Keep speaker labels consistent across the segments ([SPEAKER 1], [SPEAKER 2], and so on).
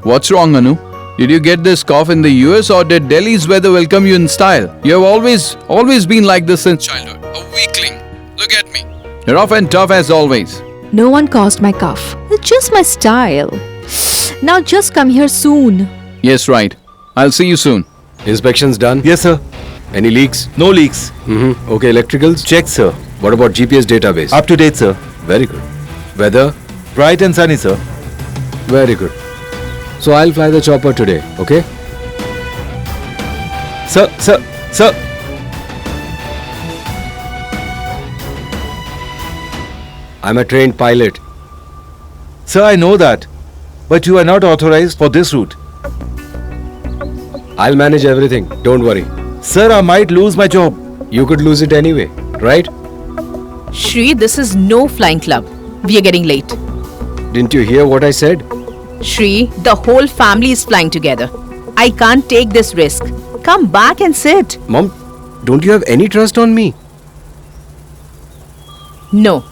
[SPEAKER 1] What's wrong, Anu? Did you get this cough in the US or did Delhi's weather welcome you in style? You have always been like this since childhood. A weakling. Look at me. Rough and tough as always.
[SPEAKER 2] No one caused my cough. It's just my style. Now just come here soon.
[SPEAKER 1] Yes, right. I'll see you soon.
[SPEAKER 3] Inspections done?
[SPEAKER 4] Yes, sir.
[SPEAKER 3] Any leaks?
[SPEAKER 4] No leaks.
[SPEAKER 3] Okay, electricals?
[SPEAKER 4] Check, sir.
[SPEAKER 3] What about GPS database?
[SPEAKER 4] Up to date, sir.
[SPEAKER 3] Very good. Weather?
[SPEAKER 4] Bright and sunny, sir.
[SPEAKER 3] Very good. So I'll fly the chopper today, okay?
[SPEAKER 4] Sir.
[SPEAKER 3] I'm a trained pilot.
[SPEAKER 4] Sir, I know that. But you are not authorized for this route.
[SPEAKER 3] I'll manage everything. Don't worry.
[SPEAKER 4] Sir, I might lose my job.
[SPEAKER 3] You could lose it anyway, right?
[SPEAKER 5] Shri, this is no flying club. We are getting late.
[SPEAKER 3] Didn't you hear what I said?
[SPEAKER 5] Shri, the whole family is flying together. I can't take this risk. Come back and sit.
[SPEAKER 3] Mom, don't you have any trust on me?
[SPEAKER 5] No.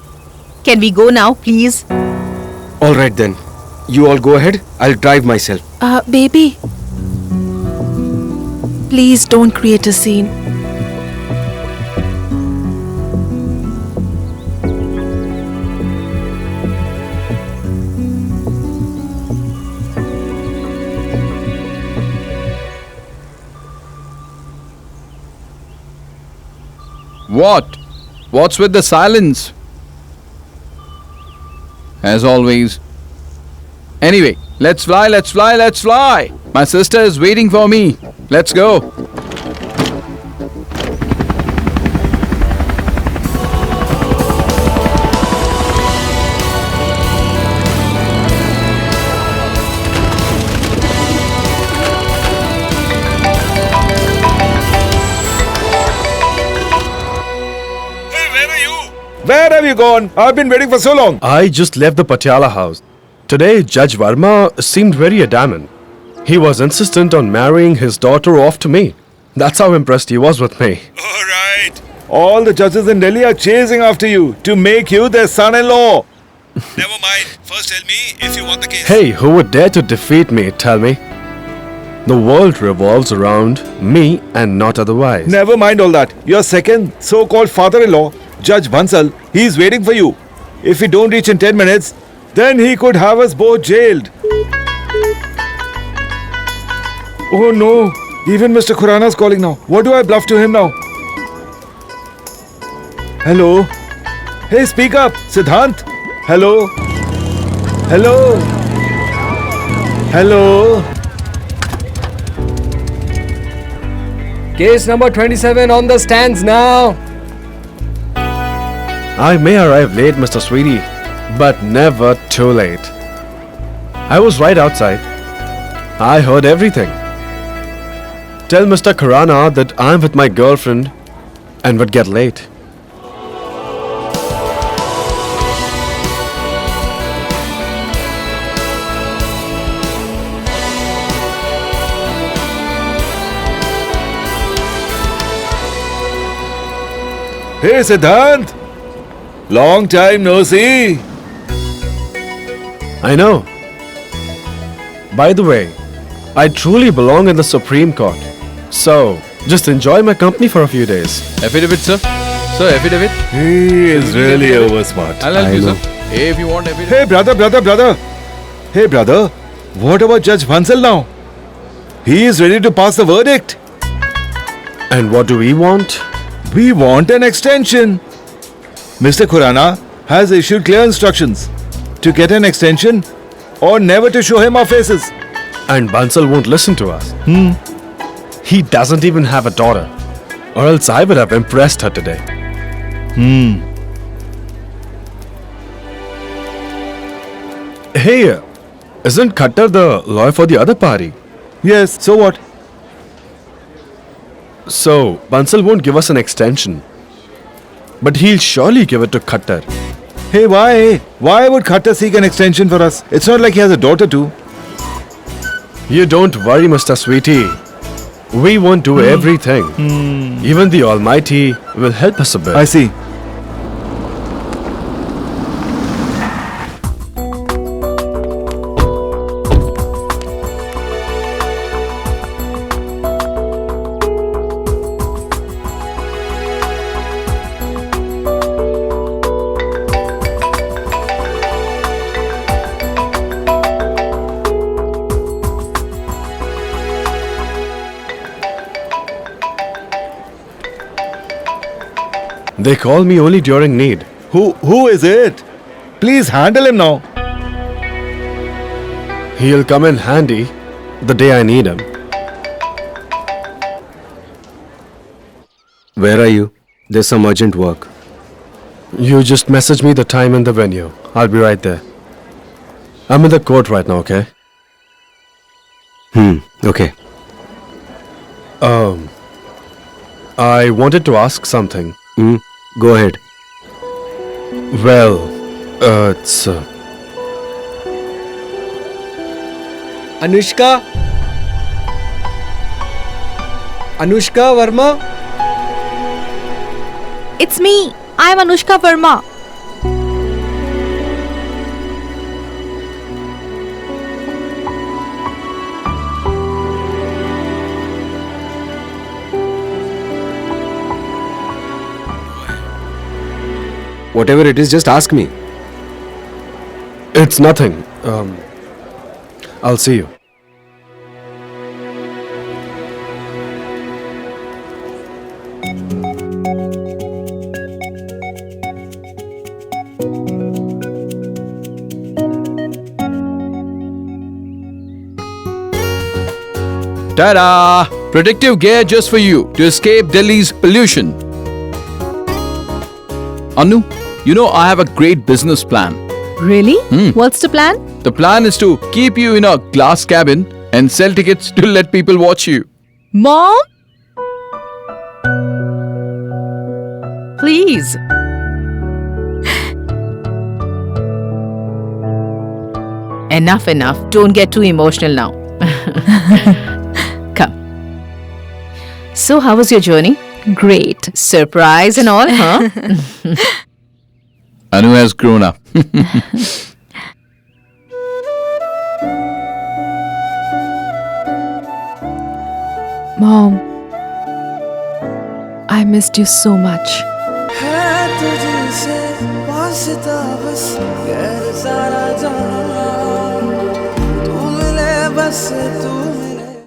[SPEAKER 5] Can we go now, please?
[SPEAKER 3] Alright then. You all go ahead. I'll drive myself.
[SPEAKER 2] Baby. Please don't create a scene.
[SPEAKER 1] What? What's with the silence? As always. Anyway, let's fly. My sister is waiting for me. Let's go.
[SPEAKER 4] Where have you gone? I've been waiting for so long.
[SPEAKER 6] I just left the Patiala house. Today, Judge Verma seemed very adamant. He was insistent on marrying his daughter off to me. That's how impressed he was with me.
[SPEAKER 4] All right. All the judges in Delhi are chasing after you to make you their son-in-law. Never mind. First tell me if you want the case.
[SPEAKER 6] Hey, who would dare to defeat me, tell me? The world revolves around me and not otherwise.
[SPEAKER 4] Never mind all that. Your second so-called father-in-law, Judge Bansal, he's waiting for you. If we don't reach in 10 minutes, then he could have us both jailed. Oh no, even Mr. Khurana's calling now. What do I bluff to him now? Hello? Hey, speak up, Siddhant. Hello? Hello? Hello?
[SPEAKER 3] Case number 27 on the stands now.
[SPEAKER 6] I may arrive late, Mr. Sweetie, but never too late. I was right outside. I heard everything. Tell Mr. Khurana that I'm with my girlfriend and would get late.
[SPEAKER 4] Hey, Siddhant. Long time no see.
[SPEAKER 6] I know. By the way, I truly belong in the Supreme Court. So, just enjoy my company for a few days.
[SPEAKER 1] Affidavit, sir. Sir, affidavit.
[SPEAKER 4] He is really over smart.
[SPEAKER 1] I'll help
[SPEAKER 3] I
[SPEAKER 1] you,
[SPEAKER 3] know.
[SPEAKER 1] sir. Hey, if you want affidavit.
[SPEAKER 4] Hey, brother. Hey, brother. What about Judge Bansal now? He is ready to pass the verdict.
[SPEAKER 6] And what do we want?
[SPEAKER 4] We want an extension. Mr. Khurana has issued clear instructions to get an extension or never to show him our faces.
[SPEAKER 6] And Bansal won't listen to us. He doesn't even have a daughter. Or else I would have impressed her today. Hey, isn't Khattar the lawyer for the other party?
[SPEAKER 4] Yes, so what?
[SPEAKER 6] So, Bansal won't give us an extension. But he'll surely give it to Khattar.
[SPEAKER 4] Hey, why? Why would Khattar seek an extension for us? It's not like he has a daughter too.
[SPEAKER 6] You don't worry, Mr. Sweetie. We won't do everything. Even the Almighty will help us a bit.
[SPEAKER 4] I see.
[SPEAKER 6] They call me only during need.
[SPEAKER 4] Who is it? Please handle him now.
[SPEAKER 6] He'll come in handy the day I need him.
[SPEAKER 3] Where are you? There's some urgent work.
[SPEAKER 6] You just message me the time and the venue. I'll be right there. I'm in the court right now, okay?
[SPEAKER 3] Okay.
[SPEAKER 6] I wanted to ask something.
[SPEAKER 3] Go ahead.
[SPEAKER 6] Well, it's...
[SPEAKER 3] Anushka? Anushka Verma?
[SPEAKER 2] It's me. I'm Anushka Verma.
[SPEAKER 3] Whatever it is, just ask me.
[SPEAKER 6] It's nothing. I'll see you.
[SPEAKER 1] Ta-da! Protective gear just for you to escape Delhi's pollution. Anu, you know I have a great business plan.
[SPEAKER 2] Really? What's the plan?
[SPEAKER 1] The plan is to keep you in a glass cabin and sell tickets to let people watch you.
[SPEAKER 2] Mom?
[SPEAKER 5] Please. Enough. Don't get too emotional now. Come. So, how was your journey?
[SPEAKER 2] Great.
[SPEAKER 5] Surprise and all, huh?
[SPEAKER 1] Anu has grown up.
[SPEAKER 2] Mom, I missed you so much.
[SPEAKER 7] है तुझसे वास्ता बस गैर सारा जहां तू मिले बस तू मिले